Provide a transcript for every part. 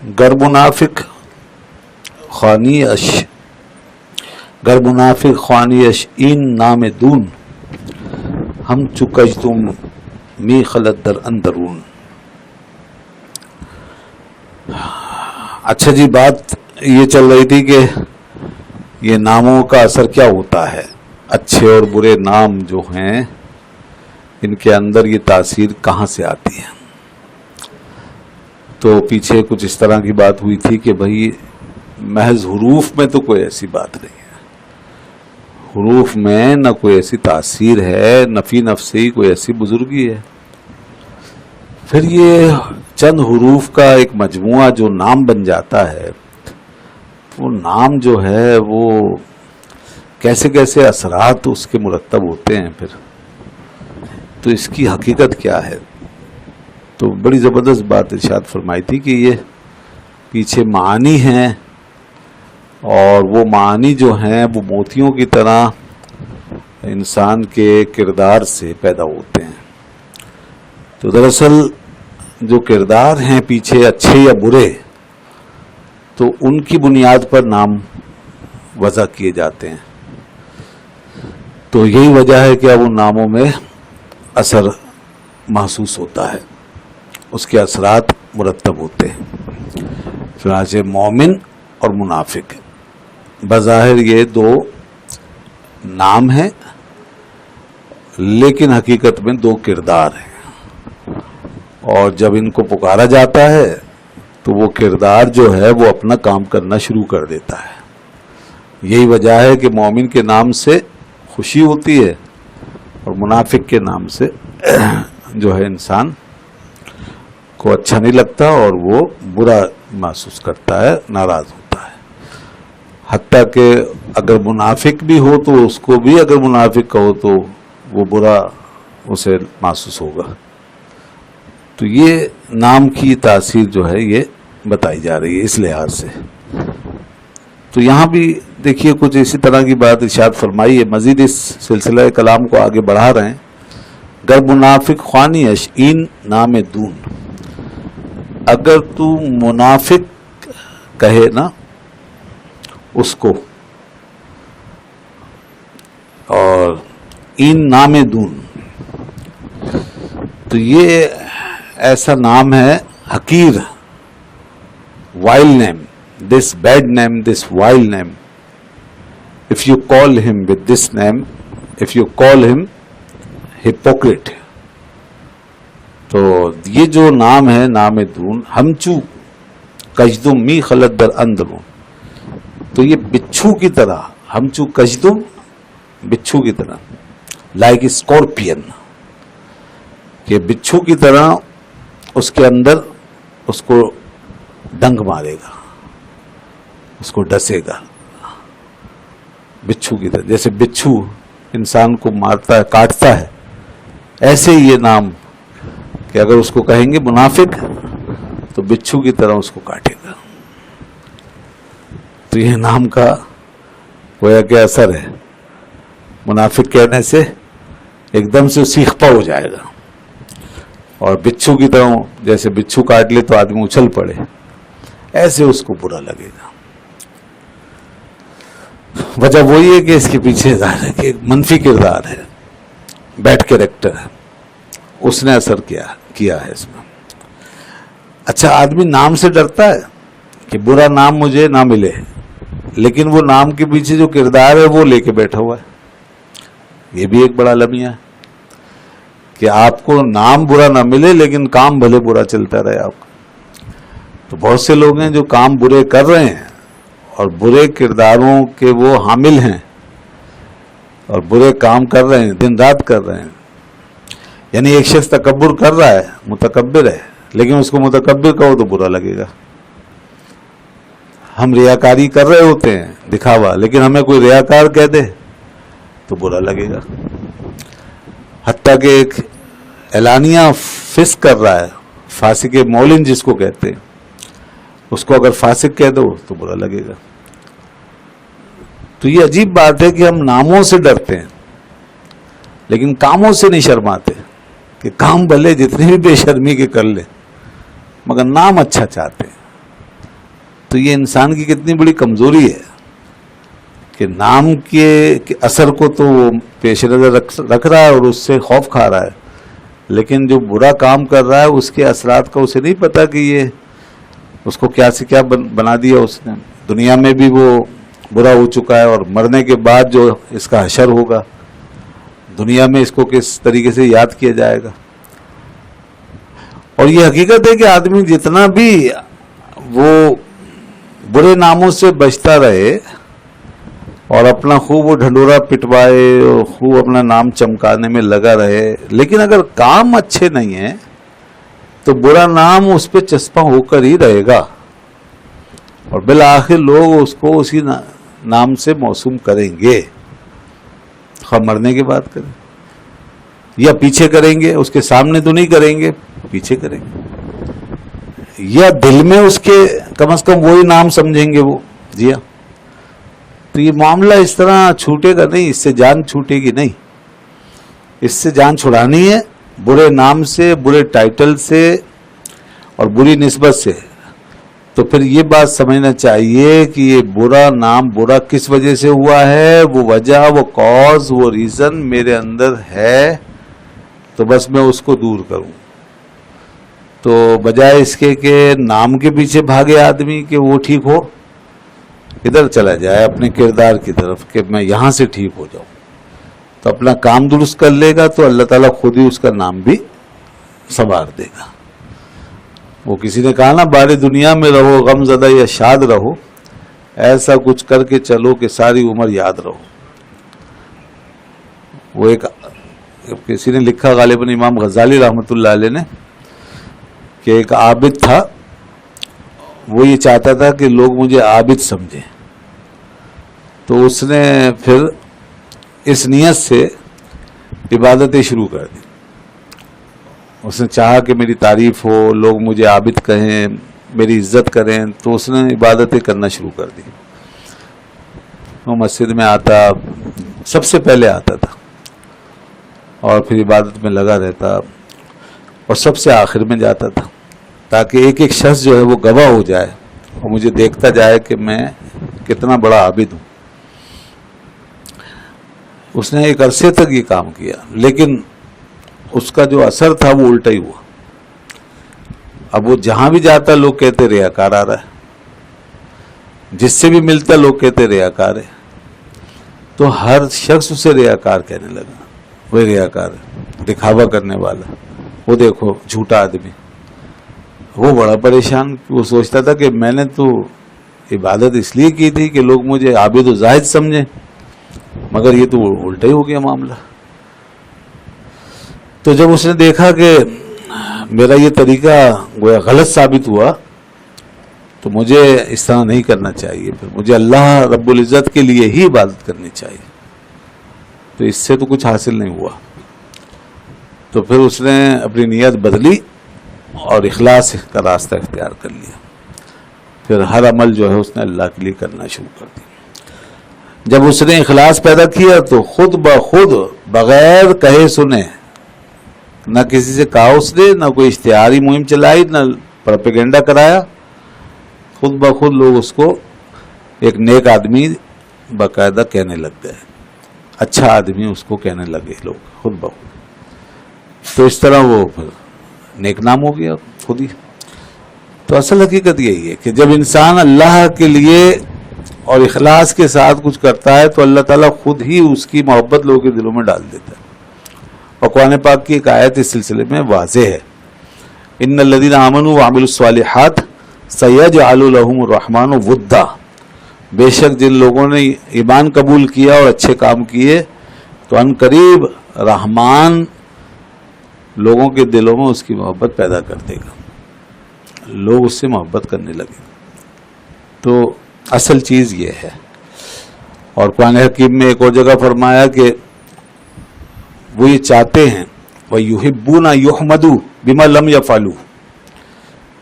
گر منافق خوانی اش این نام دون ہم چکجتم می خلط در اندرون. اچھا جی، بات یہ چل رہی تھی کہ یہ ناموں کا اثر کیا ہوتا ہے، اچھے اور برے نام جو ہیں ان کے اندر یہ تاثیر کہاں سے آتی ہے. تو پیچھے کچھ اس طرح کی بات ہوئی تھی کہ بھائی محض حروف میں تو کوئی ایسی بات نہیں ہے، حروف میں نہ کوئی ایسی تاثیر ہے، نہ فی نفس ہی کوئی ایسی بزرگی ہے. پھر یہ چند حروف کا ایک مجموعہ جو نام بن جاتا ہے، وہ نام جو ہے وہ کیسے کیسے اثرات اس کے مرتب ہوتے ہیں پھر، تو اس کی حقیقت کیا ہے. تو بڑی زبردست بات ارشاد فرمائی تھی کہ یہ پیچھے معانی ہیں، اور وہ معانی جو ہیں وہ موتیوں کی طرح انسان کے کردار سے پیدا ہوتے ہیں. تو دراصل جو کردار ہیں پیچھے اچھے یا برے، تو ان کی بنیاد پر نام وضع کیے جاتے ہیں. تو یہی وجہ ہے کہ اب ان ناموں میں اثر محسوس ہوتا ہے، اس کے اثرات مرتب ہوتے ہیں. چنانچہ مومن اور منافق بظاہر یہ دو نام ہیں، لیکن حقیقت میں دو کردار ہیں، اور جب ان کو پکارا جاتا ہے تو وہ کردار جو ہے وہ اپنا کام کرنا شروع کر دیتا ہے. یہی وجہ ہے کہ مومن کے نام سے خوشی ہوتی ہے اور منافق کے نام سے جو ہے انسان کو اچھا نہیں لگتا اور وہ برا محسوس کرتا ہے، ناراض ہوتا ہے. حتیٰ کہ اگر منافق بھی ہو تو اس کو بھی اگر منافق کہو تو وہ برا اسے محسوس ہوگا. تو یہ نام کی تاثیر جو ہے یہ بتائی جا رہی ہے اس لحاظ سے. تو یہاں بھی دیکھیے کچھ اسی طرح کی بات ارشاد فرمائی ہے. مزید اس سلسلہ کلام کو آگے بڑھا رہے ہیں. گر منافق خوانی اش این نام دون، اگر تو منافق کہے نا اس کو، اور این نام دون، تو یہ ایسا نام ہے حقیر، while name, this bad name, this vile name. If you call him with this name, if you call him hypocrite. تو یہ جو نام ہے نام دون، ہمچو کجدم می خلط در اندرون، تو یہ بچھو کی طرح، ہمچو کجدم بچھو کی طرح، لائک اسکارپین، کہ بچھو کی طرح اس کے اندر اس کو ڈنک مارے گا، اس کو ڈسے گا بچھو کی طرح. جیسے بچھو انسان کو مارتا ہے، کاٹتا ہے، ایسے ہی یہ نام کہ اگر اس کو کہیں گے منافق تو بچھو کی طرح اس کو کاٹے گا. تو یہ نام کا گویا کہ اثر ہے. منافق کہنے سے ایک دم سے سیخ پا ہو جائے گا، اور بچھو کی طرح جیسے بچھو کاٹ لے تو آدمی اچھل پڑے، ایسے اس کو برا لگے گا. وجہ وہی ہے کہ اس کے پیچھے ظاہر ہے کہ ایک منفی کردار ہے، بیڈ کیریکٹر ہے، اس نے اثر کیا ہے اس میں. اچھا، آدمی نام سے ڈرتا ہے کہ برا نام مجھے نہ ملے، لیکن وہ نام کے پیچھے جو کردار ہے وہ لے کے بیٹھا ہوا ہے. یہ بھی ایک بڑا لمحہ ہے کہ آپ کو نام برا نہ ملے لیکن کام بھلے برا چلتا رہے آپ کا. تو بہت سے لوگ ہیں جو کام برے کر رہے ہیں اور برے کرداروں کے وہ حامل ہیں اور برے کام کر رہے ہیں، دن رات کر رہے ہیں. یعنی ایک شخص تکبر کر رہا ہے، متکبر ہے، لیکن اس کو متکبر کہو تو برا لگے گا. ہم ریاکاری کر رہے ہوتے ہیں، دکھاوا، لیکن ہمیں کوئی ریاکار کہہ دے تو برا لگے گا. حتیٰ کہ ایک اعلانیہ فسق کر رہا ہے، فاسق مولن جس کو کہتے ہیں، اس کو اگر فاسق کہہ دو تو برا لگے گا. تو یہ عجیب بات ہے کہ ہم ناموں سے ڈرتے ہیں لیکن کاموں سے نہیں شرماتے، کہ کام بھلے جتنے بھی بے شرمی کے کر لیں مگر نام اچھا چاہتے ہیں. تو یہ انسان کی کتنی بڑی کمزوری ہے کہ نام کے اثر کو تو وہ پیش نظر رکھ رہا ہے اور اس سے خوف کھا رہا ہے، لیکن جو برا کام کر رہا ہے اس کے اثرات کا اسے نہیں پتا کہ یہ اس کو کیا سے کیا بنا دیا اس نے. دنیا میں بھی وہ برا ہو چکا ہے، اور مرنے کے بعد جو اس کا حشر ہوگا، دنیا میں اس کو کس طریقے سے یاد کیا جائے گا. اور یہ حقیقت ہے کہ آدمی جتنا بھی وہ برے ناموں سے بچتا رہے اور اپنا خوب وہ ڈھنڈورا پٹوائے اور خوب اپنا نام چمکانے میں لگا رہے، لیکن اگر کام اچھے نہیں ہیں تو برا نام اس پہ چسپاں ہو کر ہی رہے گا، اور بالآخر لوگ اس کو اسی نام سے موسوم کریں گے، خواہ مرنے کے بعد کریں یا پیچھے کریں گے. اس کے سامنے تو نہیں کریں گے، پیچھے کریں گے، یا دل میں اس کے کم از کم وہی نام سمجھیں گے وہ. جی ہاں، تو یہ معاملہ اس طرح چھوٹے گا نہیں، اس سے جان چھوٹے گی نہیں. اس سے جان چھڑانی ہے برے نام سے، برے ٹائٹل سے اور بری نسبت سے. تو پھر یہ بات سمجھنا چاہیے کہ یہ برا نام برا کس وجہ سے ہوا ہے، وہ وجہ، وہ کاز، وہ ریزن میرے اندر ہے، تو بس میں اس کو دور کروں. تو بجائے اس کے کہ نام کے پیچھے بھاگے آدمی کہ وہ ٹھیک ہو، ادھر چلا جائے اپنے کردار کی طرف کہ میں یہاں سے ٹھیک ہو جاؤں. تو اپنا کام درست کر لے گا تو اللہ تعالیٰ خود ہی اس کا نام بھی سنوار دے گا. وہ کسی نے کہا نا، بارے دنیا میں رہو غم زدہ یا شاد رہو، ایسا کچھ کر کے چلو کہ ساری عمر یاد رہو. وہ ایک کسی نے لکھا، غالباً امام غزالی رحمۃ اللہ علیہ نے، کہ ایک عابد تھا، وہ یہ چاہتا تھا کہ لوگ مجھے عابد سمجھیں. تو اس نے پھر اس نیت سے عبادتیں شروع کر دی. اس نے چاہا کہ میری تعریف ہو، لوگ مجھے عابد کہیں، میری عزت کریں، تو اس نے عبادتیں کرنا شروع کر دی. وہ مسجد میں آتا، سب سے پہلے آتا تھا اور پھر عبادت میں لگا رہتا، اور سب سے آخر میں جاتا تھا، تاکہ ایک ایک شخص جو ہے وہ گواہ ہو جائے اور مجھے دیکھتا جائے کہ میں کتنا بڑا عابد ہوں. اس نے ایک عرصے تک یہ کام کیا، لیکن اس کا جو اثر تھا وہ الٹا ہی ہوا. اب وہ جہاں بھی جاتا لوگ کہتے ریاکار آ رہا ہے، جس سے بھی ملتا لوگ کہتے ریاکار ہے. تو ہر شخص اسے ریاکار کہنے لگا، وہ ریاکار ہے، دکھاوا کرنے والا، وہ دیکھو جھوٹا آدمی. وہ بڑا پریشان، وہ سوچتا تھا کہ میں نے تو عبادت اس لیے کی تھی کہ لوگ مجھے عابد و زاہد سمجھیں، مگر یہ تو الٹا ہی ہو گیا معاملہ. تو جب اس نے دیکھا کہ میرا یہ طریقہ گویا غلط ثابت ہوا، تو مجھے اس طرح نہیں کرنا چاہیے، پھر مجھے اللہ رب العزت کے لیے ہی عبادت کرنی چاہیے. تو اس سے تو کچھ حاصل نہیں ہوا. تو پھر اس نے اپنی نیت بدلی اور اخلاص کا راستہ اختیار کر لیا. پھر ہر عمل جو ہے اس نے اللہ کے لیے کرنا شروع کر دیا. جب اس نے اخلاص پیدا کیا تو خود بخود بغیر کہے سنے، نہ کسی سے کہا اس نے، نہ کوئی اشتہاری مہم چلائی، نہ پروپیگنڈا کرایا، خود بخود لوگ اس کو ایک نیک آدمی باقاعدہ کہنے لگ گئے، اچھا آدمی اس کو کہنے لگے لوگ خود بخود. تو اس طرح وہ پھر نیک نام ہو گیا خود ہی. تو اصل حقیقت یہی ہے کہ جب انسان اللہ کے لیے اور اخلاص کے ساتھ کچھ کرتا ہے تو اللہ تعالیٰ خود ہی اس کی محبت لوگوں کے دلوں میں ڈال دیتا ہے. اور قرآن پاک کی ایک آیت اس سلسلے میں واضح ہے، ان الذین آمنوا وعملوا الصالحات سیجعل لهم الرحمن ودا. بے شک جن لوگوں نے ایمان قبول کیا اور اچھے کام کیے تو ان قریب رحمان لوگوں کے دلوں میں اس کی محبت پیدا کر دے گا، لوگ اس سے محبت کرنے لگے. تو اصل چیز یہ ہے. اور قرآن حکیم میں ایک اور جگہ فرمایا کہ وہ یہ چاہتے ہیں وَيُحِبُّونَ يُحْمَدُوا بِمَا لَمْ يَفْعَلُوا،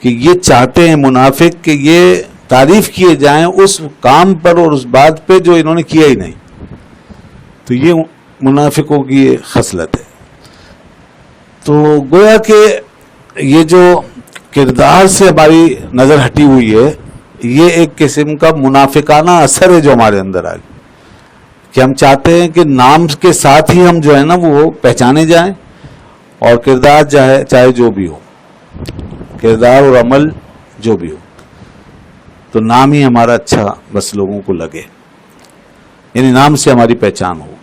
کہ یہ چاہتے ہیں منافق کہ یہ تعریف کیے جائیں اس کام پر اور اس بات پہ جو انہوں نے کیا ہی نہیں. تو یہ منافقوں کی خصلت ہے. تو گویا کہ یہ جو کردار سے ہماری نظر ہٹی ہوئی ہے یہ ایک قسم کا منافقانہ اثر ہے جو ہمارے اندر آ گیا کہ ہم چاہتے ہیں کہ نام کے ساتھ ہی ہم جو ہے نا وہ پہچانے جائیں، اور کردار چاہے جو بھی ہو، کردار اور عمل جو بھی ہو، تو نام ہی ہمارا اچھا بس لوگوں کو لگے، یعنی نام سے ہماری پہچان ہو۔